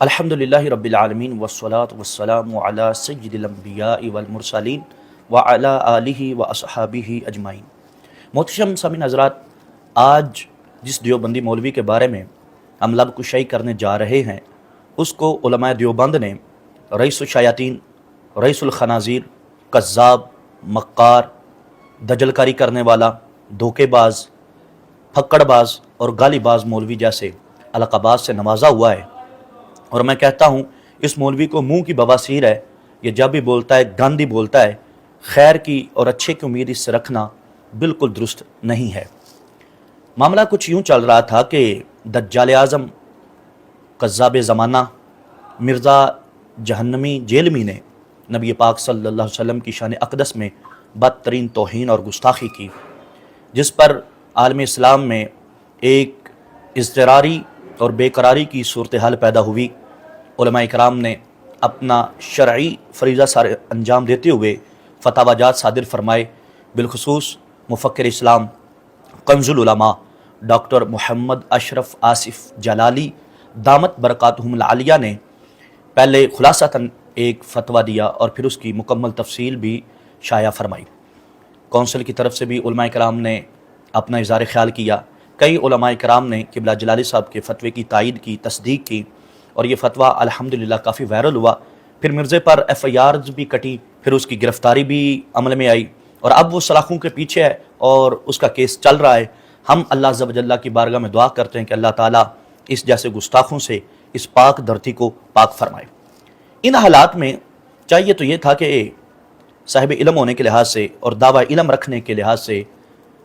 الحمدللہ رب العالمین والصلاة والسلام علی سید الانبیاء والمرسلین وعلی آلہ واصحابہ اجمعین۔ محترم سامعین حضرات، آج جس دیوبندی مولوی کے بارے میں ہم لب کشائی کرنے جا رہے ہیں، اس کو علماء دیوبند نے رئیس الشیاطین، رئیس الخنازیر، کذاب، مکار، دجل کاری کرنے والا، دھوکے باز، پھکڑ باز اور گالی باز مولوی جیسے القابات سے نوازا ہوا ہے۔ اور میں کہتا ہوں اس مولوی کو منہ کی بواسیر ہے، یہ جب بھی بولتا ہے گاندھی بولتا ہے، خیر کی اور اچھے کی امید اس سے رکھنا بالکل درست نہیں ہے۔ معاملہ کچھ یوں چل رہا تھا کہ دجال اعظم، کذاب زمانہ، مرزا جہنمی جیلمی نے نبی پاک صلی اللہ علیہ وسلم کی شان اقدس میں بدترین توہین اور گستاخی کی، جس پر عالم اسلام میں ایک اضطراری اور بے قراری کی صورتحال پیدا ہوئی۔ علماء کرام نے اپنا شرعی فریضہ سر انجام دیتے ہوئے فتاوی جات صادر فرمائے۔ بالخصوص مفکر اسلام کنز العلماء ڈاکٹر محمد اشرف آصف جلالی دامت برکاتہم العالیہ نے پہلے خلاصتاً ایک فتویٰ دیا اور پھر اس کی مکمل تفصیل بھی شائع فرمائی۔ کونسل کی طرف سے بھی علماء کرام نے اپنا اظہار خیال کیا۔ کئی علماء کرام نے قبلہ جلالی صاحب کے فتوے کی تائید کی، تصدیق کی، اور یہ فتویٰ الحمدللہ کافی وائرل ہوا۔ پھر مرزے پر FIRs بھی کٹی، پھر اس کی گرفتاری بھی عمل میں آئی، اور اب وہ سلاخوں کے پیچھے ہے اور اس کا کیس چل رہا ہے۔ ہم اللہ عز و جل کی بارگاہ میں دعا کرتے ہیں کہ اللہ تعالیٰ اس جیسے گستاخوں سے اس پاک دھرتی کو پاک فرمائے۔ ان حالات میں چاہیے تو یہ تھا کہ صاحب علم ہونے کے لحاظ سے اور دعوی علم رکھنے کے لحاظ سے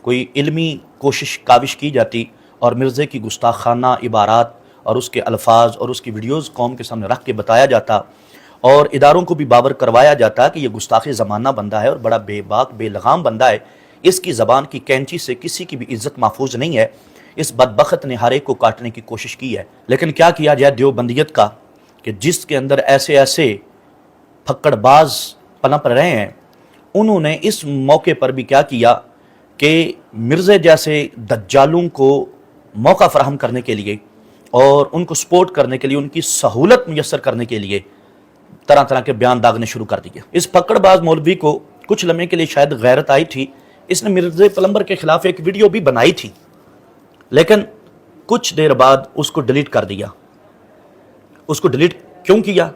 کوئی علمی کوشش کاوش کی جاتی اور مرزے کی گستاخانہ عبارات اور اس کے الفاظ اور اس کی ویڈیوز قوم کے سامنے رکھ کے بتایا جاتا، اور اداروں کو بھی باور کروایا جاتا کہ یہ گستاخ زمانہ بندہ ہے اور بڑا بے باک بے لغام بندہ ہے، اس کی زبان کی کینچی سے کسی کی بھی عزت محفوظ نہیں ہے، اس بدبخت نے ہر ایک کو کاٹنے کی کوشش کی ہے۔ لیکن کیا کیا جائے دیوبندیت کا کہ جس کے اندر ایسے ایسے پھکڑ باز پنپ رہے ہیں، انہوں نے اس موقع پر بھی کیا کیا کہ مرزے جیسے دجالوں کو موقع فراہم کرنے کے لیے اور ان کو سپورٹ کرنے کے لیے، ان کی سہولت میسر کرنے کے لیے طرح طرح کے بیان داغنے شروع کر دیے۔ اس پکڑ باز مولوی کو کچھ لمحے کے لیے شاید غیرت آئی تھی، اس نے مرزا پلمبر کے خلاف ایک ویڈیو بھی بنائی تھی، لیکن کچھ دیر بعد اس کو ڈیلیٹ کر دیا۔ اس کو ڈیلیٹ کیوں کیا؟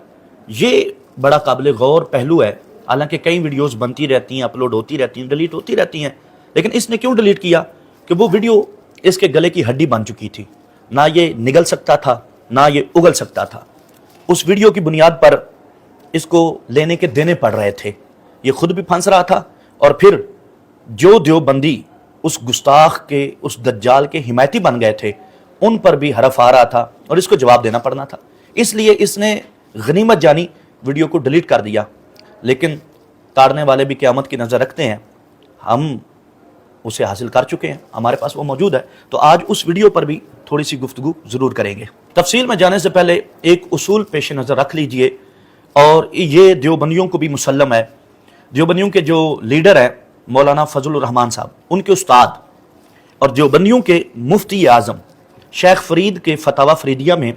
یہ بڑا قابل غور پہلو ہے۔ حالانکہ کئی ویڈیوز بنتی رہتی ہیں، اپلوڈ ہوتی رہتی ہیں، ڈیلیٹ ہوتی رہتی ہیں، لیکن اس نے کیوں ڈیلیٹ کیا؟ کہ وہ ویڈیو اس کے گلے کی ہڈی بن چکی تھی، نہ یہ نگل سکتا تھا نہ یہ اگل سکتا تھا۔ اس ویڈیو کی بنیاد پر اس کو لینے کے دینے پڑ رہے تھے، یہ خود بھی پھنس رہا تھا، اور پھر جو دیوبندی اس گستاخ کے، اس دجال کے حمایتی بن گئے تھے، ان پر بھی حرف آ رہا تھا اور اس کو جواب دینا پڑنا تھا۔ اس لیے اس نے غنیمت جانی ویڈیو کو ڈیلیٹ کر دیا۔ لیکن تاڑنے والے بھی قیامت کی نظر رکھتے ہیں، ہم اسے حاصل کر چکے ہیں، ہمارے پاس وہ موجود ہے، تو آج اس ویڈیو پر بھی تھوڑی سی گفتگو ضرور کریں گے۔ تفصیل میں جانے سے پہلے ایک اصول پیش نظر رکھ لیجئے، اور یہ دیوبندیوں کو بھی مسلم ہے۔ دیوبندیوں کے جو لیڈر ہیں مولانا فضل الرحمان صاحب، ان کے استاد اور دیوبندیوں کے مفتی اعظم شیخ فرید کے فتاوی فریدیہ میں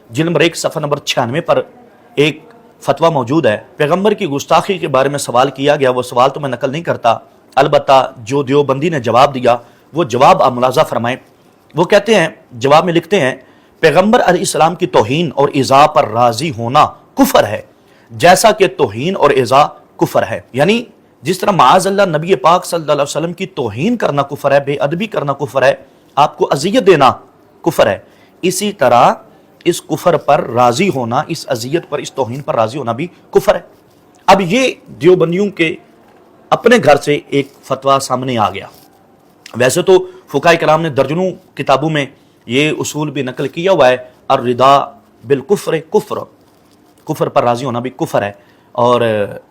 جلد نمبر 1 صفحہ نمبر 96 پر ایک فتویٰ موجود ہے۔ پیغمبر کی گستاخی کے بارے میں سوال کیا گیا، وہ سوال تو میں نقل نہیں کرتا، البتہ جو دیوبندی نے جواب دیا وہ جواب آپ ملاحظہ فرمائیں۔ وہ کہتے ہیں، جواب میں لکھتے ہیں، پیغمبر علیہ السلام کی توہین اور ایذاء پر راضی ہونا کفر ہے، جیسا کہ توہین اور ایذاء کفر ہے۔ یعنی جس طرح معاذ اللہ نبی پاک صلی اللہ علیہ وسلم کی توہین کرنا کفر ہے، بے ادبی کرنا کفر ہے، آپ کو اذیت دینا کفر ہے، اسی طرح اس کفر پر راضی ہونا، اس اذیت پر، اس توہین پر راضی ہونا بھی کفر ہے۔ اب یہ دیوبندیوں کے اپنے گھر سے ایک فتویٰ سامنے آ گیا۔ ویسے تو فقہاء کرام نے درجنوں کتابوں میں یہ اصول بھی نقل کیا ہوا ہے، الرضا بالکفر کفر، کفر پر راضی ہونا بھی کفر ہے، اور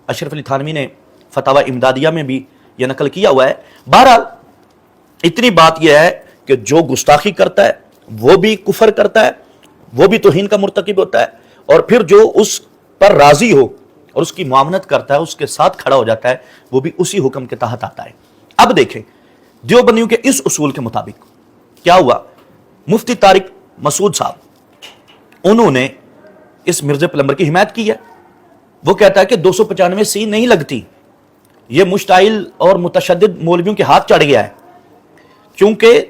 اشرف علی تھانوی نے فتاوی امدادیہ میں بھی یہ نقل کیا ہوا ہے۔ بہرحال اتنی بات یہ ہے کہ جو گستاخی کرتا ہے وہ بھی کفر کرتا ہے، وہ بھی توہین کا مرتکب ہوتا ہے، اور پھر جو اس پر راضی ہو اور اس کی معاونت کرتا ہے، اس کے ساتھ کھڑا ہو جاتا ہے، وہ بھی اسی حکم کے تحت آتا ہے۔ اب دیکھیں دیوبندیوں کے اس اصول کے مطابق کیا ہوا۔ مفتی طارق مسعود صاحب، انہوں نے اس مرزا پلمبر کی حمایت کی ہے. وہ کہتا ہے کہ 295 نہیں لگتی، یہ مشتعل اور متشدد مولویوں کے ہاتھ چڑھ گیا ہے، کیونکہ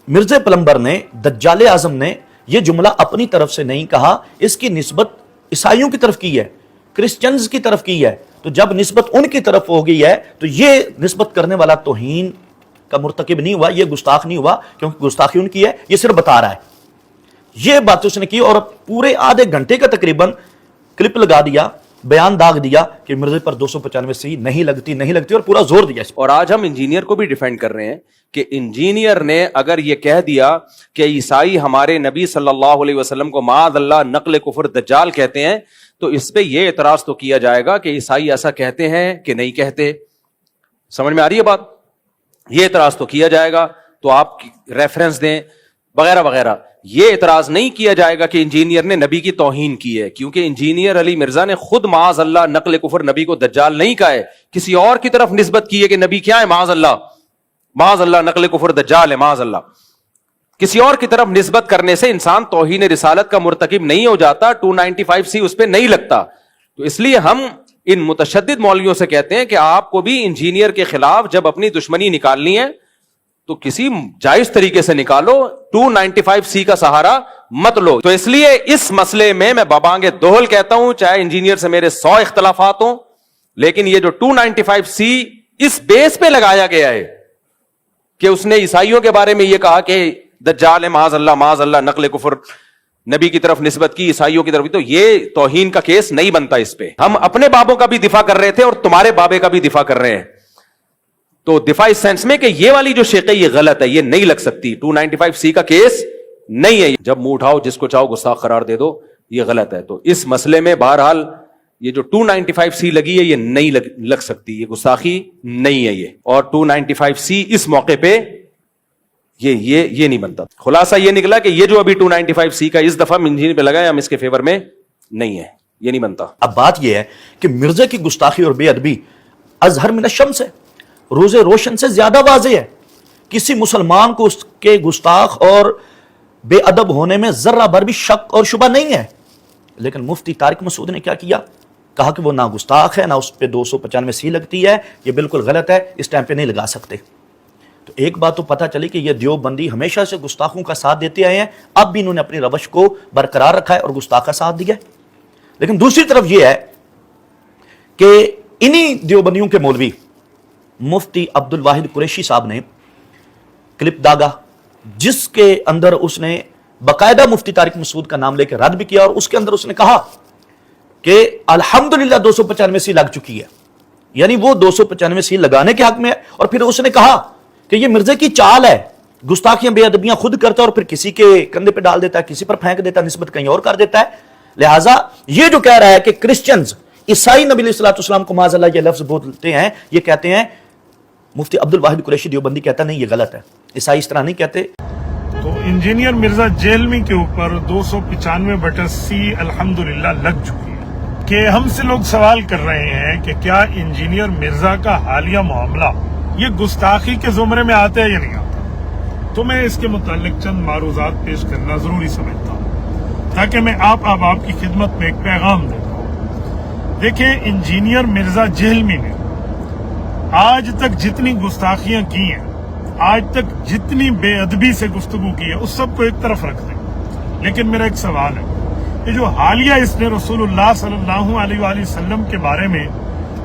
مرزا پلمبر نے، دجال اعظم نے یہ جملہ اپنی طرف سے نہیں کہا، اس کی نسبت عیسائیوں کی طرف کی ہے، کرسچنز کی طرف کی ہے. تو جب نسبت ان کی طرف ہو گئی ہے تو یہ نسبت کرنے والا توہین کا مرتکب نہیں ہوا، یہ گستاخ نہیں ہوا، کیونکہ گستاخی ان کی ہے. یہ صرف بتا رہا ہے. یہ بات اس نے کی اور پورے آدھے گھنٹے کا تقریباً کلپ لگا دیا، بیان داغ دیا کہ مرزے پر 295 نہیں لگتی اور پورا زور دیا. اور آج ہم انجینئر کو بھی ڈیفینڈ کر رہے ہیں کہ انجینئر نے اگر یہ کہہ دیا کہ عیسائی ہمارے نبی صلی اللہ علیہ وسلم کو معاذ اللہ نقل کفر دجال کہتے ہیں، تو اس پہ یہ اعتراض تو کیا جائے گا کہ عیسائی ایسا کہتے ہیں کہ نہیں کہتے. سمجھ میں آ رہی ہے بات؟ یہ اعتراض تو کیا جائے گا، تو آپ ریفرنس دیں وغیرہ وغیرہ. یہ اعتراض نہیں کیا جائے گا کہ انجینئر نے نبی کی توہین کی ہے، کیونکہ انجینئر علی مرزا نے خود معاذ اللہ نقل کفر نبی کو دجال نہیں کہا ہے، کسی اور کی طرف نسبت کی ہے کہ نبی کیا ہے، معاذ اللہ نقل کفر دجال ہے، معاذ اللہ. کسی اور کی طرف نسبت کرنے سے انسان توہین رسالت کا مرتکب نہیں ہو جاتا، 295 اس پہ نہیں لگتا. تو اس لیے ہم ان متشدد مولویوں سے کہتے ہیں کہ آپ کو بھی انجینئر کے خلاف جب اپنی دشمنی نکالنی ہے تو کسی جائز طریقے سے نکالو، 295 کا سہارا مت لو. تو اس لیے اس مسئلے میں بابانگ دوہل کہتا ہوں، چاہے انجینئر سے میرے 100 اختلافات ہوں، لیکن یہ جو 295 اس بیس پہ لگایا گیا ہے کہ اس نے عیسائیوں کے بارے میں یہ کہا کہ دجال ہے، معاذ اللہ نقل کفر نبی کی طرف نسبت کی، عیسائیوں کی طرف، تو یہ توہین کا کیس نہیں بنتا. اس پہ ہم اپنے بابوں کا بھی دفاع کر رہے تھے اور تمہارے بابے کا بھی دفاع کر رہے ہیں. تو دفاع اس سینس میں کہ یہ والی جو شیخ ہے یہ غلط ہے، یہ نہیں لگ سکتی، 295 کا کیس نہیں ہے. جب منہ اٹھاؤ جس کو چاہو گستاخ قرار دے دو، یہ غلط ہے. تو اس مسئلے میں بہرحال یہ جو 295 لگی ہے یہ نہیں لگ سکتی، یہ گستاخی نہیں ہے یہ. اور 295 اس موقع پہ یہ نہیں بنتا. خلاصہ یہ نکلا کہ یہ جو ابھی 295 کا اس دفعہ انجینئر پہ لگا ہے، ہم اس کے فیور میں نہیں ہے، یہ نہیں بنتا. اب بات یہ ہے کہ مرزا کی گستاخی اور بے ادبی اظہر من الشمس ہے، روز روشن سے زیادہ واضح ہے. کسی مسلمان کو اس کے گستاخ اور بے ادب ہونے میں ذرہ بھر بھی شک اور شبہ نہیں ہے. لیکن مفتی طارق مسعود نے کیا کیا؟ کہا کہ وہ نہ گستاخ ہے، نہ اس پہ 295 لگتی ہے، یہ بالکل غلط ہے، اس ٹائم پہ نہیں لگا سکتے. تو ایک بات تو پتہ چلی کہ یہ دیوبندی ہمیشہ سے گستاخوں کا ساتھ دیتے آئے ہیں، اب بھی انہوں نے اپنی روش کو برقرار رکھا ہے اور گستاخ کا ساتھ دیا ہے. لیکن دوسری طرف یہ ہے کہ انہی دیوبندیوں کے مولوی مفتی عبد الواحد قریشی صاحب نے کلپ داغا، جس کے اندر اس نے باقاعدہ مفتی طارق مسعود کا نام لے کے رد بھی کیا، اور اس کے اندر اس نے کہا کہ الحمدللہ 295 لگ چکی ہے، یعنی وہ 295 لگانے کے حق میں ہے. اور پھر اس نے کہا کہ یہ مرزا کی چال ہے، گستاخیاں بے ادبیاں خود کرتا ہے اور پھر کسی کے کندھے پہ ڈال دیتا ہے، کسی پر پھینک دیتا ہے، نسبت کہیں اور کر دیتا ہے. لہٰذا یہ جو کہہ رہا ہے کہ کرسچنز عیسائی نبی علیہ السلام کو معاذ اللہ یہ لفظ بولتے ہیں، یہ کہتے ہیں، مفتی عبد الواحد قریشی دیوبندی کہتا نہیں، یہ غلط ہے، عیسائی اس طرح نہیں کہتے. تو انجینئر مرزا جیلمی کے اوپر 295/C الحمدللہ لگ چکی ہے. کہ ہم سے لوگ سوال کر رہے ہیں کہ کیا انجینئر مرزا کا حالیہ معاملہ یہ گستاخی کے زمرے میں آتا ہے یا نہیں آتا؟ تو میں اس کے متعلق چند معروضات پیش کرنا ضروری سمجھتا ہوں تاکہ میں آپ کی خدمت میں ایک پیغام دے پاؤں. دیکھیں، انجینئر مرزا جیلمی نے آج تک جتنی گستاخیاں کی ہیں، آج تک جتنی بے ادبی سے گفتگو کی ہے، اس سب کو ایک طرف رکھ دیں. لیکن میرا ایک سوال ہے، یہ جو حالیہ اس نے رسول اللہ صلی اللہ علیہ وآلہ وسلم کے بارے میں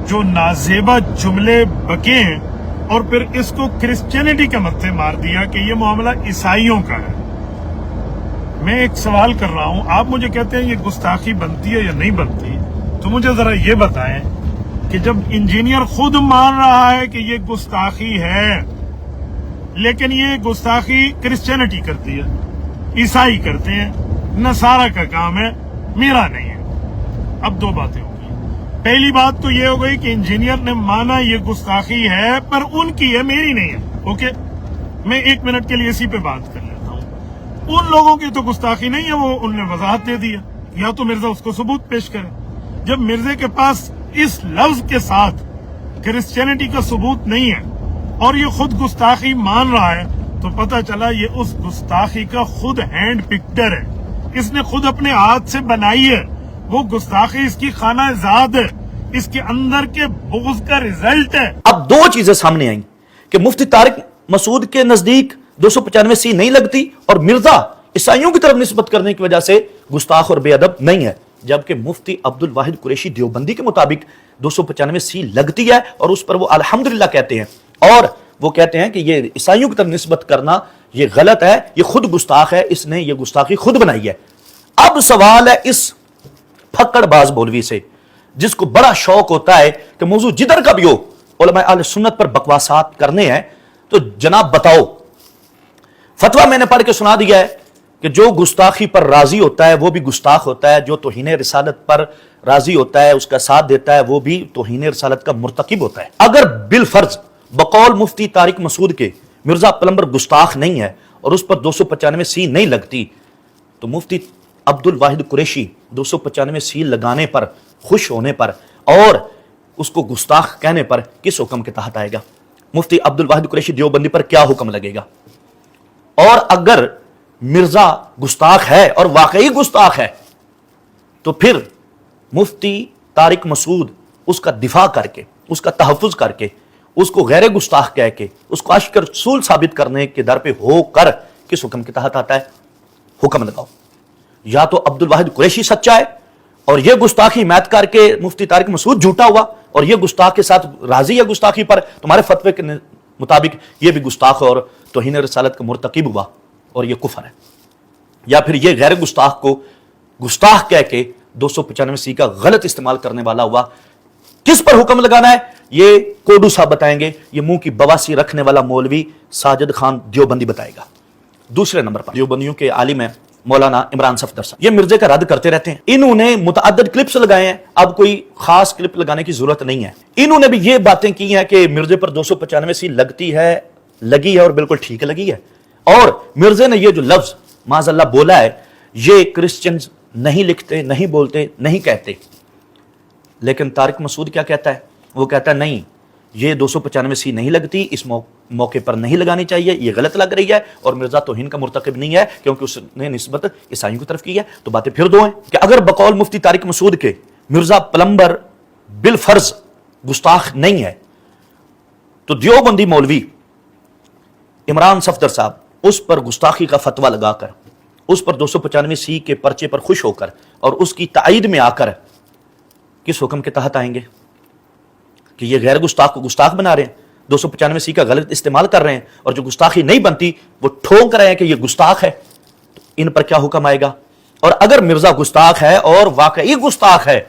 جو نازیبہ جملے بکے ہیں اور پھر اس کو کرسچینٹی کے متھے مار دیا کہ یہ معاملہ عیسائیوں کا ہے، میں ایک سوال کر رہا ہوں. آپ مجھے کہتے ہیں یہ گستاخی بنتی ہے یا نہیں بنتی، تو مجھے ذرا یہ بتائیں کہ جب انجینئر خود مان رہا ہے کہ یہ گستاخی ہے، لیکن یہ گستاخی کرسچینٹی کرتی ہے، عیسائی کرتے ہیں، نصارہ کا کام ہے، میرا نہیں ہے. اب دو باتیں ہو گئی. پہلی بات تو یہ ہو گئی کہ انجینئر نے مانا یہ گستاخی ہے، پر ان کی ہے، میری نہیں ہے. اوکے، میں 1 منٹ کے لیے اسی پہ بات کر لیتا ہوں. ان لوگوں کی تو گستاخی نہیں ہے، وہ ان نے وضاحت دے دیا، یا تو مرزا اس کو ثبوت پیش کرے. جب مرزا کے پاس اس لفظ کے ساتھ کرسچینٹی کا ثبوت نہیں ہے اور یہ خود گستاخی مان رہا ہے، تو پتہ چلا یہ اس گستاخی کا خود ہینڈ پکٹر ہے. اس نے خود اپنے ہاتھ سے بنائی ہے، وہ گستاخی اس کی خانہ ذات ہے، اس کے اندر کے بغض کا رزلٹ ہے۔ اب دو چیزیں سامنے آئیں کہ مفتی طارق مسعود کے نزدیک 295 نہیں لگتی، اور مرزا عیسائیوں کی طرف نسبت کرنے کی وجہ سے گستاخ اور بے ادب نہیں ہے، جبکہ مفتی عبد الواحد قریشی دیوبندی کے مطابق 295 لگتی ہے، اور اس پر وہ الحمدللہ کہتے ہیں، اور وہ کہتے ہیں کہ یہ عیسائیوں کی طرف نسبت کرنا یہ غلط ہے، یہ خود گستاخ ہے، اس نے یہ گستاخی خود بنائی ہے۔ اب سوال ہے اس پھکڑ باز مولوی سے، جس کو بڑا شوق ہوتا ہے کہ موضوع جدھر کا بھی ہو علماء اہل سنت پر بکواسات کرنے ہیں، تو جناب بتاؤ، فتویٰ میں نے پڑھ کے سنا دیا ہے کہ جو گستاخی پر راضی ہوتا ہے وہ بھی گستاخ ہوتا ہے، جو توہین رسالت پر راضی ہوتا ہے، اس کا ساتھ دیتا ہے، وہ بھی توہین رسالت کا مرتکب ہوتا ہے۔ اگر بالفرض بقول مفتی طارق مسعود کے مرزا پلمبر گستاخ نہیں ہے اور اس پر 295 نہیں لگتی، تو مفتی عبد الواحد قریشی 295 لگانے پر، خوش ہونے پر اور اس کو گستاخ کہنے پر کس حکم کے تحت آئے گا؟ مفتی عبد الواحد قریشی دیوبندی پر کیا حکم لگے گا؟ اور اگر مرزا گستاخ ہے اور واقعی گستاخ ہے تو پھر مفتی طارق مسعود اس کا دفاع کر کے، اس کا تحفظ کر کے، اس کو غیر گستاخ کہہ کے، اس کو عاشق رسول ثابت کرنے کے در پہ ہو کر کس حکم کے تحت آتا ہے؟ حکم لگاؤ، یا تو عبد الواحد قریشی سچا ہے اور یہ گستاخی میت کر کے مفتی طارق مسعود جھوٹا ہوا اور یہ گستاخ کے ساتھ راضی ہے گستاخی پر، تمہارے فتوے کے مطابق یہ بھی گستاخ اور توہین رسالت کا مرتکب ہوا اور یہ کفر ہے، یا پھر یہ غیر گستاخ کو گستاخ کہہ کے 295 کا غلط استعمال کرنے والا ہوا۔ کس پر حکم لگانا ہے یہ کوڈو صاحب بتائیں گے، یہ منہ کی بواسی رکھنے والا مولوی ساجد خان دیوبندی بتائے گا۔ دوسرے نمبر پر دیوبندیوں کے عالم ہیں مولانا عمران صفدر صاحب، یہ مرزے کا رد کرتے رہتے ہیں، انہوں نے متعدد کلپس لگائے ہیں، اب کوئی خاص کلپ لگانے کی ضرورت نہیں ہے۔ انہوں نے بھی یہ باتیں کی ہیں کہ مرزے پر 295 لگتی ہے، لگی ہے اور بالکل ٹھیک لگی ہے، اور مرزے نے یہ جو لفظ معاذ اللہ بولا ہے یہ کرسچنز نہیں لکھتے، نہیں بولتے، نہیں کہتے، لیکن طارق مسعود کیا کہتا ہے؟ وہ کہتا ہے نہیں، یہ 295 نہیں لگتی، اس موقع پر نہیں لگانی چاہیے، یہ غلط لگ رہی ہے، اور مرزا توہین کا مرتکب نہیں ہے کیونکہ اس نے نسبت عیسائیوں کی طرف کی ہے۔ تو باتیں پھر دو ہیں کہ اگر بقول مفتی طارق مسعود کے مرزا پلمبر بالفرض گستاخ نہیں ہے، تو دیوبندی مولوی عمران صفدر صاحب اس پر گستاخی کا فتویٰ لگا کر، اس پر 295 کے پرچے پر خوش ہو کر اور اس کی تائید میں آ کر کس حکم کے تحت آئیں گے؟ کہ یہ غیر گستاخ کو گستاخ بنا رہے ہیں، 295 کا غلط استعمال کر رہے ہیں، اور جو گستاخی نہیں بنتی وہ ٹھونک رہے ہیں کہ یہ گستاخ ہے، تو ان پر کیا حکم آئے گا؟ اور اگر مرزا گستاخ ہے اور واقعی گستاخ ہے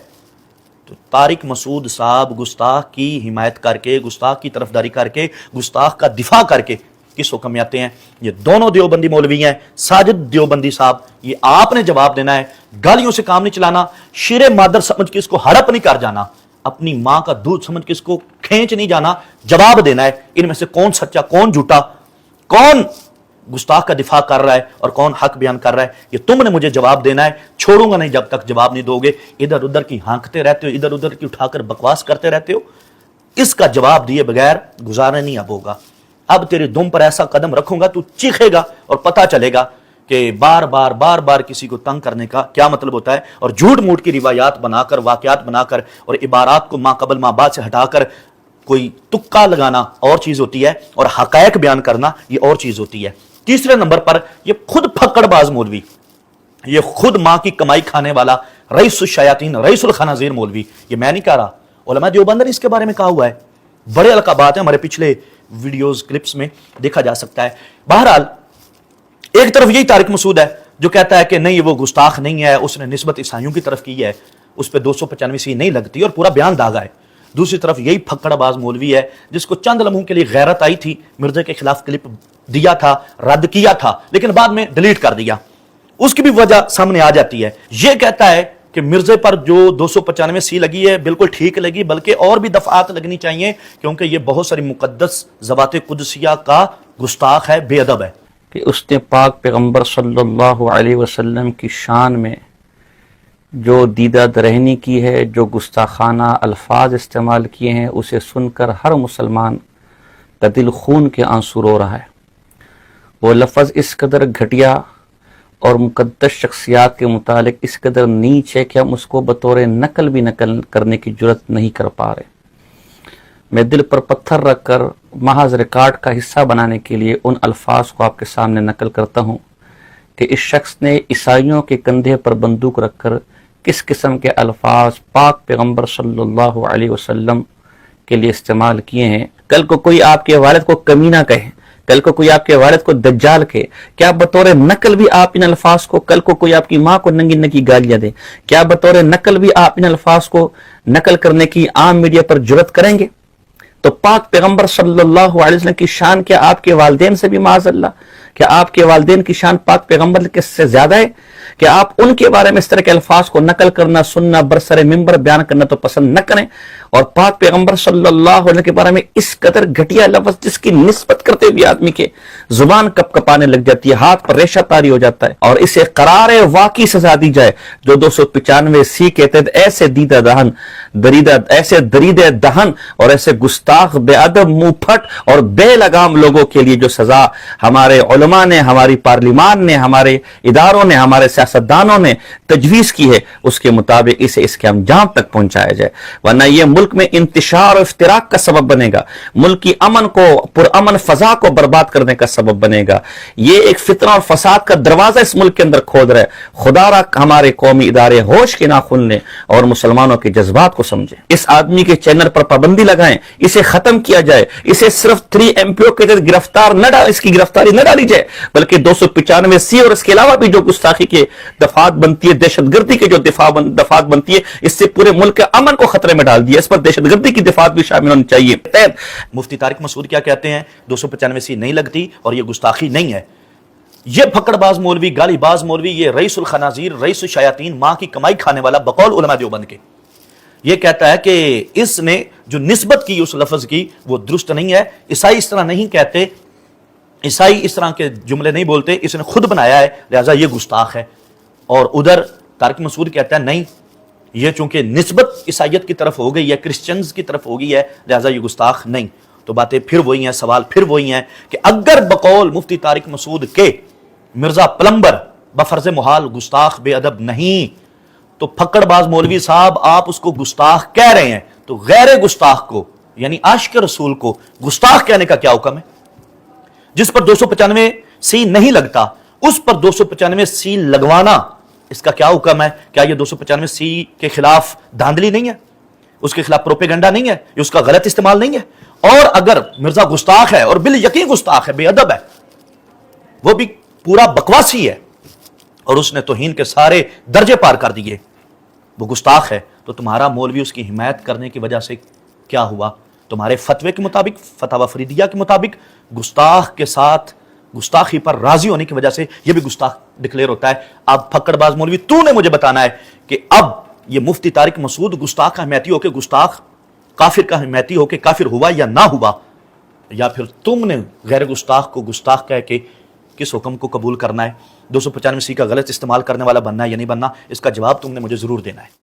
تو طارق مسعود صاحب گستاخ کی حمایت کر کے، گستاخ کی طرفداری کر کے، گستاخ کا دفاع کر کے کس حکم میں آتے ہیں؟ یہ دونوں دیوبندی مولوی ہیں، ساجد دیوبندی صاحب، یہ آپ نے جواب دینا ہے، گالیوں سے کام نہیں چلانا، شیر مادر سمجھ کے اس کو ہڑپ نہیں کر جانا، اپنی ماں کا دودھ سمجھ کے اس کو کھینچ نہیں جانا، جواب دینا ہے ان میں سے کون سچا، کون جھوٹا، کون گستاخ کا دفاع کر رہا ہے اور کون حق بیان کر رہا ہے، یہ تم نے مجھے جواب دینا ہے، چھوڑوں گا نہیں جب تک جواب نہیں دو گے۔ ادھر ادھر کی ہانکتے رہتے ہو، ادھر ادھر کی اٹھا کر بکواس کرتے رہتے ہو، اس کا جواب دیے بغیر گزارا نہیں اب ہوگا۔ اب تیرے دم پر ایسا قدم رکھوں گا تو چیخے گا اور پتہ چلے گا کہ بار بار کسی کو تنگ کرنے کا کیا مطلب ہوتا ہے، اور جھوٹ موٹ کی روایات بنا کر، واقعات بنا کر اور عبارات کو ماں قبل ماں بعد سے ہٹا کر کوئی تکا لگانا اور چیز ہوتی ہے، اور حقائق بیان کرنا یہ اور چیز ہوتی ہے۔ تیسرے نمبر پر یہ خود پھکڑ باز مولوی، یہ خود ماں کی کمائی کھانے والا رئیس الشیاطین، رئیس الخنازیر مولوی، یہ میں نہیں کہہ رہا، علماء دیوبند نے اس کے بارے میں کہا ہوا ہے، بڑے القابات ہیں، ہمارے پچھلے ویڈیوز کلپس میں دیکھا جا سکتا ہے۔ بہرحال ایک طرف یہی طارق مسعود ہے جو کہتا ہے کہ نہیں وہ گستاخ نہیں ہے، اس نے نسبت عیسائیوں کی طرف کی ہے، اس پہ 295 نہیں لگتی اور پورا بیان داغا ہے۔ دوسری طرف یہی پھکڑ باز مولوی ہے جس کو چند لمحوں کے لیے غیرت آئی تھی، مرزا کے خلاف کلپ دیا تھا، رد کیا تھا، لیکن بعد میں ڈیلیٹ کر دیا، اس کی بھی وجہ سامنے آ جاتی ہے۔ یہ کہتا ہے کہ مرزے پر جو 295 لگی ہے بالکل ٹھیک لگی، بلکہ اور بھی دفعات لگنی چاہیے کیونکہ یہ بہت ساری مقدس ذوات قدسیہ کا گستاخ ہے، بے ادب ہے۔ کہ اس نے پاک پیغمبر صلی اللہ علیہ وسلم کی شان میں جو دیدہ درہنی کی ہے، جو گستاخانہ الفاظ استعمال کیے ہیں، اسے سن کر ہر مسلمان کا دل خون کے آنسو رو رہا ہے۔ وہ لفظ اس قدر گھٹیا اور مقدس شخصیات کے متعلق اس قدر نیچ ہے کہ ہم اس کو بطور نقل بھی نقل کرنے کی جرت نہیں کر پا رہے۔ میں دل پر پتھر رکھ کر محض ریکارڈ کا حصہ بنانے کے لیے ان الفاظ کو آپ کے سامنے نقل کرتا ہوں کہ اس شخص نے عیسائیوں کے کندھے پر بندوق رکھ کر کس قسم کے الفاظ پاک پیغمبر صلی اللہ علیہ وسلم کے لیے استعمال کیے ہیں۔ کل کو کوئی آپ کے والد کو کمینہ کہے، کل کو کوئی آپ کے والد کو دجال کہے، کیا بطور نقل بھی آپ ان الفاظ کو، کل کو کوئی آپ کی ماں کو ننگی ننگی گالیاں دے، کیا بطور نقل بھی آپ ان الفاظ کو نقل کرنے کی عام میڈیا پر جرت کریں گے؟ تو پاک پیغمبر صلی اللہ علیہ وسلم کی شان کیا آپ کے والدین سے بھی معاذ اللہ، کیا آپ کے والدین کی شان پاک پیغمبر کے سے زیادہ ہے کہ آپ ان کے بارے میں اس طرح کے الفاظ کو نقل کرنا، سننا، برسر ممبر بیان کرنا تو پسند نہ کریں، اور پاک پیغمبر صلی اللہ علیہ وسلم کے بارے میں اس قدر گھٹیا لفظ جس کی نسبت کرتے ہوئے آدمی کے زبان کپ کپانے لگ جاتی ہے، ہاتھ پر ریشہ طاری ہو جاتا ہے، اور اسے قرار واقعی سزا دی جائے جو 295 کہتے ہیں ایسے دیدہ دہن ایسے دریدہ دہن اور ایسے گستاخ بے ادب منہ پھٹ اور بے لگام لوگوں کے لیے جو سزا ہمارے علماء نے، ہماری پارلیمان نے، ہمارے اداروں نے، ہمارے سیاستدانوں نے تجویز کی ہے، اس کے مطابق اسے اس کے انجام تک پہنچایا جائے، ورنہ یہ ملک میں انتشار اور افتراق کا سبب بنے گا، ملک کی امن کو، پرامن فضا کو برباد کرنے کا سبب بنے گا، یہ ایک فتنہ اور فساد کا دروازہ اس ملک کے اندر کھود رہا ہے۔ خدا را ہمارے قومی ادارے ہوش کے ناخن لیں اور مسلمانوں کے جذبات کو سمجھیں۔ اس آدمی کے چینل پر پابندی لگائیں، اسے ختم کیا جائے، اسے صرف 3 MP کے تحت گرفتار نہ اس کی گرفتاری نہ ڈالی جائے، بلکہ 295 اور اس کے علاوہ بھی جو گستاخی کے دفعات بنتی ہے، دہشت گردی کے جو دفعات بنتی ہے، اس سے پورے ملک کے امن کو خطرے میں ڈال دیا، اس پر دہشت گردی کی دفعات بھی شامل ہونی چاہیے۔ مفتی طارق مسعود کیا کہتے ہیں؟ 295 نہیں لگتی اور یہ گستاخی نہیں ہے۔ یہ پھکڑ باز مولوی، گالی باز مولوی، یہ رئیس الخنازیر، رئیس الشیاطین، ماں کی کمائی کھانے والا بقول علماء دیوبند کے، یہ کہتا ہے کہ اس نے جو نسبت کی اس لفظ کی وہ درست نہیں ہے۔ عیسائی اس طرح نہیں کہتے، عیسائی اس طرح کے جملے نہیں بولتے، اس نے خود بنایا ہے، لہذا یہ گستاخ ہے۔ اور ادھر طارق مسعود کہتا ہے نہیں، یہ چونکہ نسبت عیسائیت کی طرف ہو گئی ہے، کرسچنز کی طرف ہو گئی ہے، لہذا یہ گستاخ نہیں۔ تو باتیں پھر وہی ہیں، سوال پھر وہی ہیں کہ اگر بقول مفتی طارق مسعود کے مرزا پلمبر بفرض محال گستاخ بے ادب نہیں، تو پھکڑ باز مولوی صاحب آپ اس کو گستاخ کہہ رہے ہیں، تو غیر گستاخ کو یعنی عاشق رسول کو گستاخ کہنے کا کیا حکم ہے؟ جس پر 295 نہیں لگتا اس پر 295 لگوانا، اس کا کیا حکم ہے؟ کیا یہ 295 کے خلاف دھاندلی نہیں ہے؟ اس کے خلاف پروپیگنڈا نہیں ہے؟ یہ اس کا غلط استعمال نہیں ہے؟ اور اگر مرزا گستاخ ہے اور بالیقین گستاخ ہے، بے ادب ہے، وہ بھی پورا بکواسی ہے اور اس نے توہین کے سارے درجے پار کر دیے، وہ گستاخ ہے، تو تمہارا مولوی اس کی حمایت کرنے کی وجہ سے کیا ہوا؟ تمہارے فتوے کے مطابق، فتاوی فریدیہ کے مطابق، گستاخ کے ساتھ گستاخی پر راضی ہونے کی وجہ سے یہ بھی گستاخ ڈکلیئر ہوتا ہے۔ اب پھکڑ باز مولوی تو نے مجھے بتانا ہے کہ اب یہ مفتی طارق مسعود گستاخ کا حمایتی ہو کے گستاخ، کافر کا حمایتی ہو کے کافر ہوا یا نہ ہوا، یا پھر تم نے غیر گستاخ کو گستاخ کہہ کے کس حکم کو قبول کرنا ہے؟ 295 کا غلط استعمال کرنے والا بننا ہے یا نہیں بننا، اس کا جواب تم نے مجھے ضرور دینا ہے۔